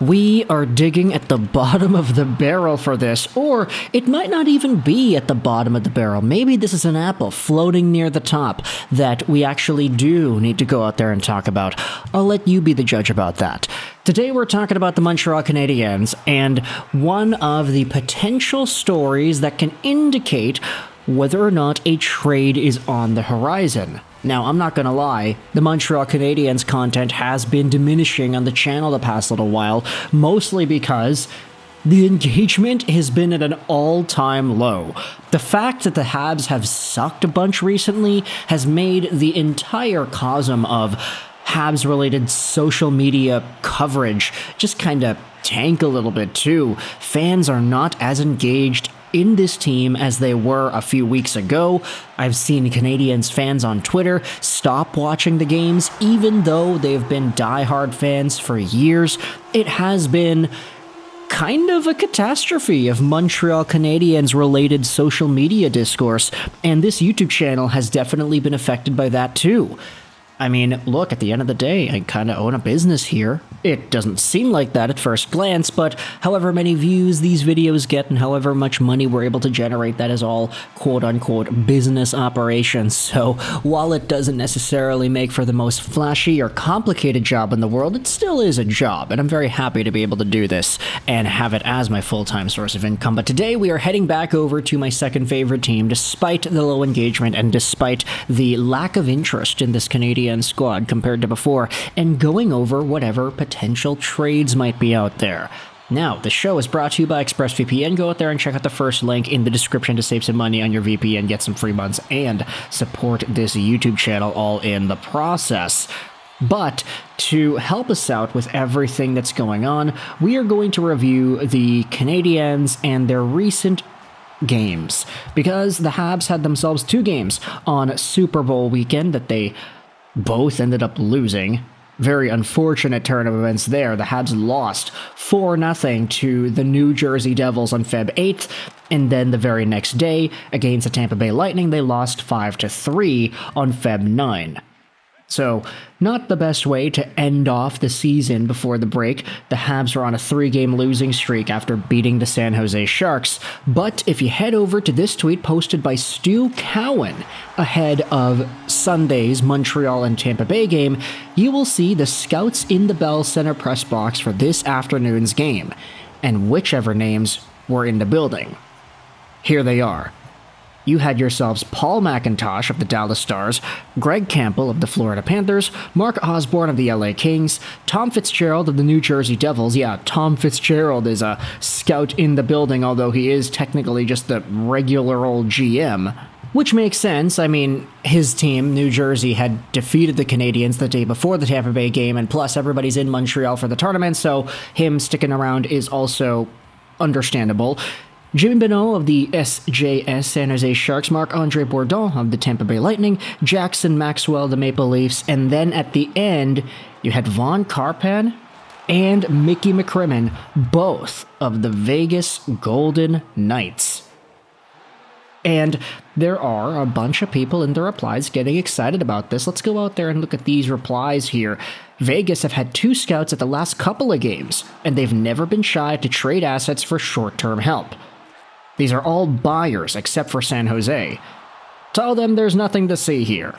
We are digging at the bottom of the barrel for this, or it might not even be at the bottom of the barrel. Maybe this is an apple floating near the top that we actually do need to go out there and talk about. I'll let you be the judge about that. Today we're talking about the Montreal Canadiens and one of the potential stories that can indicate whether or not a trade is on the horizon. Now, I'm not gonna lie, the Montreal Canadiens content has been diminishing on the channel the past little while, mostly because the engagement has been at an all-time low. The fact that the Habs have sucked a bunch recently has made the entire cosm of Habs-related social media coverage just kinda tank a little bit too. Fans are not as engaged in this team as they were a few weeks ago. I've seen Canadiens fans on Twitter stop watching the games, even though they've been diehard fans for years. It has been kind of a catastrophe of Montreal Canadiens related social media discourse, and this YouTube channel has definitely been affected by that too. I mean, look, at the end of the day, I kind of own a business here. It doesn't seem like that at first glance, but however many views these videos get and however much money we're able to generate, that is all quote-unquote business operations. So while it doesn't necessarily make for the most flashy or complicated job in the world, it still is a job, and I'm very happy to be able to do this and have it as my full-time source of income. But today we are heading back over to my second favorite team, despite the low engagement and despite the lack of interest in this Canadian squad compared to before, and going over whatever potential trades might be out there. Now, the show is brought to you by ExpressVPN. Go out there and check out the first link in the description to save some money on your VPN, get some free months, and support this YouTube channel all in the process. But to help us out with everything that's going on, we are going to review the Canadiens and their recent games, because the Habs had themselves two games on Super Bowl weekend that they both ended up losing. Very unfortunate turn of events there. The Habs lost 4-0 to the New Jersey Devils on Feb 8th, and then the very next day, against the Tampa Bay Lightning, they lost 5-3 on Feb 9. So, not the best way to end off the season before the break. The Habs are on a 3-game losing streak after beating the San Jose Sharks. But if you head over to this tweet posted by Stu Cowan ahead of Sunday's Montreal and Tampa Bay game, you will see the scouts in the Bell Center press box for this afternoon's game, and whichever names were in the building. Here they are. You had yourselves Paul McIntosh of the Dallas Stars, Greg Campbell of the Florida Panthers, Mark Osborne of the LA Kings, Tom Fitzgerald of the New Jersey Devils. Yeah, Tom Fitzgerald is a scout in the building, although he is technically just the regular old GM. Which makes sense. I mean, his team, New Jersey, had defeated the Canadiens the day before the Tampa Bay game, and plus everybody's in Montreal for the tournament, so him sticking around is also understandable. Jimmy Benoit of the SJS San Jose Sharks, Marc-Andre Bourdon of the Tampa Bay Lightning, Jackson Maxwell of the Maple Leafs, and then at the end, you had Vaughn Karpan and Mickey McCrimmon, both of the Vegas Golden Knights. And there are a bunch of people in the replies getting excited about this. Let's go out there and look at these replies here. Vegas have had 2 scouts at the last couple of games, and they've never been shy to trade assets for short-term help. These are all buyers except for San Jose. Tell them there's nothing to see here.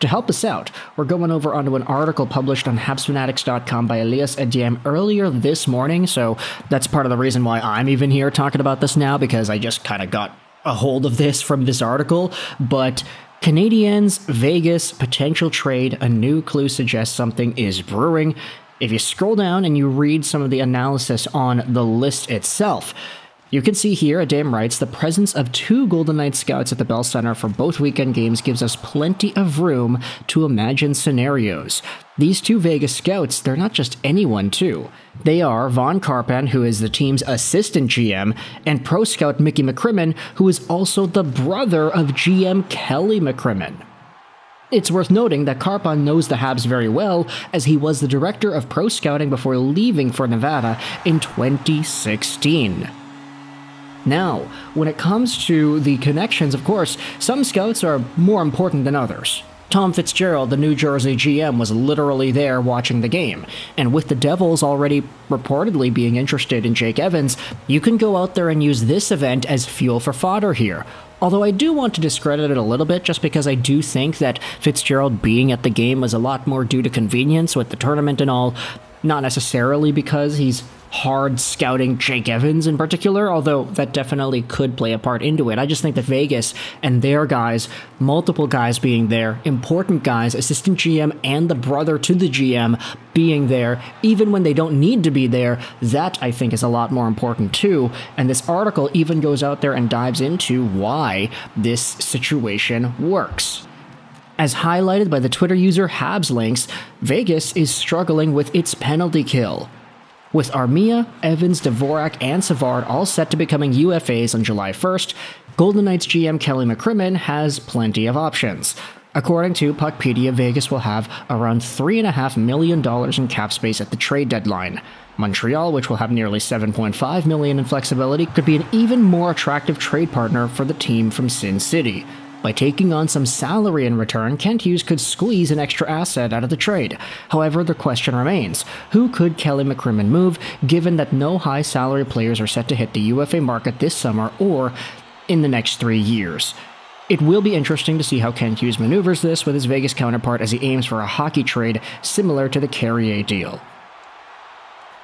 To help us out, we're going over onto an article published on HabsFanatics.com by Elias Ediam earlier this morning, so that's part of the reason why I'm even here talking about this now, because I just kind of got a hold of this from this article. But Canadiens, Vegas, potential trade, a new clue suggests something is brewing. If you scroll down and you read some of the analysis on the list itself, you can see here, Adam writes, the presence of 2 Golden Knights scouts at the Bell Center for both weekend games gives us plenty of room to imagine scenarios. These 2 Vegas scouts, they're not just anyone too. They are Vaughn Karpan, who is the team's assistant GM, and pro scout Mickey McCrimmon, who is also the brother of GM Kelly McCrimmon. It's worth noting that Karpan knows the Habs very well, as he was the director of pro scouting before leaving for Nevada in 2016. Now, when it comes to the connections, of course, some scouts are more important than others. Tom Fitzgerald, the New Jersey GM, was literally there watching the game. And with the Devils already reportedly being interested in Jake Evans, you can go out there and use this event as fuel for fodder here. Although I do want to discredit it a little bit, just because I do think that Fitzgerald being at the game was a lot more due to convenience with the tournament and all, not necessarily because he's hard scouting Jake Evans in particular, although that definitely could play a part into it. I just think that Vegas and their guys, multiple guys being there, important guys, assistant GM and the brother to the GM being there, even when they don't need to be there, that I think is a lot more important too. And this article even goes out there and dives into why this situation works. As highlighted by the Twitter user Habs Links, Vegas is struggling with its penalty kill. With Armia, Evans, Dvorak, and Savard all set to becoming UFAs on July 1st, Golden Knights GM Kelly McCrimmon has plenty of options. According to Puckpedia, Vegas will have around $3.5 million in cap space at the trade deadline. Montreal, which will have nearly $7.5 million in flexibility, could be an even more attractive trade partner for the team from Sin City. By taking on some salary in return, Kent Hughes could squeeze an extra asset out of the trade. However, the question remains, who could Kelly McCrimmon move, given that no high salary players are set to hit the UFA market this summer or in the next 3 years? It will be interesting to see how Kent Hughes maneuvers this with his Vegas counterpart as he aims for a hockey trade similar to the Carrier deal.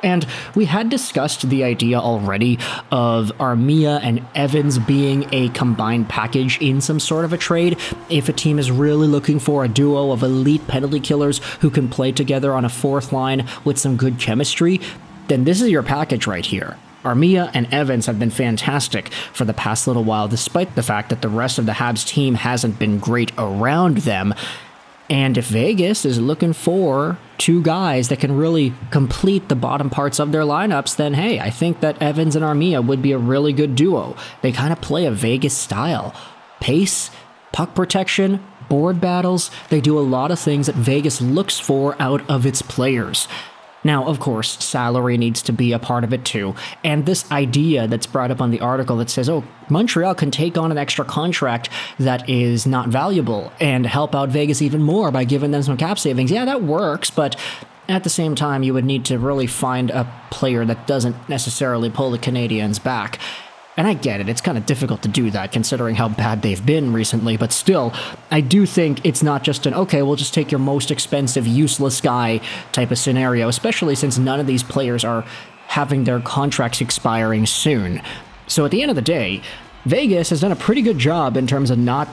And we had discussed the idea already of Armia and Evans being a combined package in some sort of a trade. If a team is really looking for a duo of elite penalty killers who can play together on a fourth line with some good chemistry, then this is your package right here. Armia and Evans have been fantastic for the past little while, despite the fact that the rest of the Habs team hasn't been great around them. And if Vegas is looking for two guys that can really complete the bottom parts of their lineups, then hey, I think that Evans and Armia would be a really good duo. They kind of play a Vegas style. Pace, puck protection, board battles, they do a lot of things that Vegas looks for out of its players. Now, of course, salary needs to be a part of it too, and this idea that's brought up on the article that says, oh, Montreal can take on an extra contract that is not valuable and help out Vegas even more by giving them some cap savings. Yeah, that works, but at the same time, you would need to really find a player that doesn't necessarily pull the Canadiens back. And I get it, it's kind of difficult to do that considering how bad they've been recently, but still, I do think it's not just an, okay, we'll just take your most expensive, useless guy type of scenario, especially since none of these players are having their contracts expiring soon. So at the end of the day, Vegas has done a pretty good job in terms of not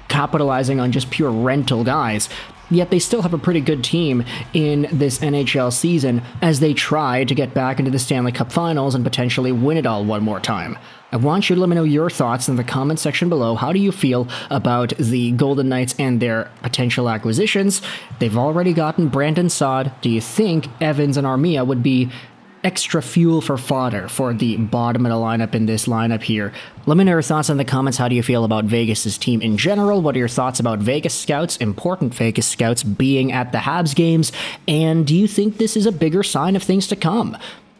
capitalizing on just pure rental guys, yet they still have a pretty good team in this NHL season as they try to get back into the Stanley Cup Finals and potentially win it all one more time. I want you to let me know your thoughts in the comment section below. How do you feel about the Golden Knights and their potential acquisitions? They've already gotten Brandon Saad. Do you think Evans and Armia would be extra fuel for fodder for the bottom of the lineup in this lineup here? Let me know your thoughts in the comments. How do you feel about Vegas' team in general? What are your thoughts about Vegas scouts, important Vegas scouts being at the Habs games? And do you think this is a bigger sign of things to come?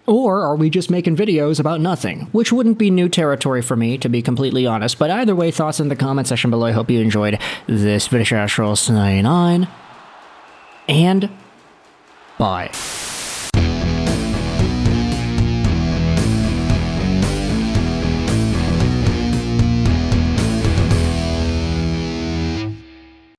Or are we just making videos about nothing? Which wouldn't be new territory for me, to be completely honest. But either way, thoughts in the comment section below. I hope you enjoyed this video. 99 and bye.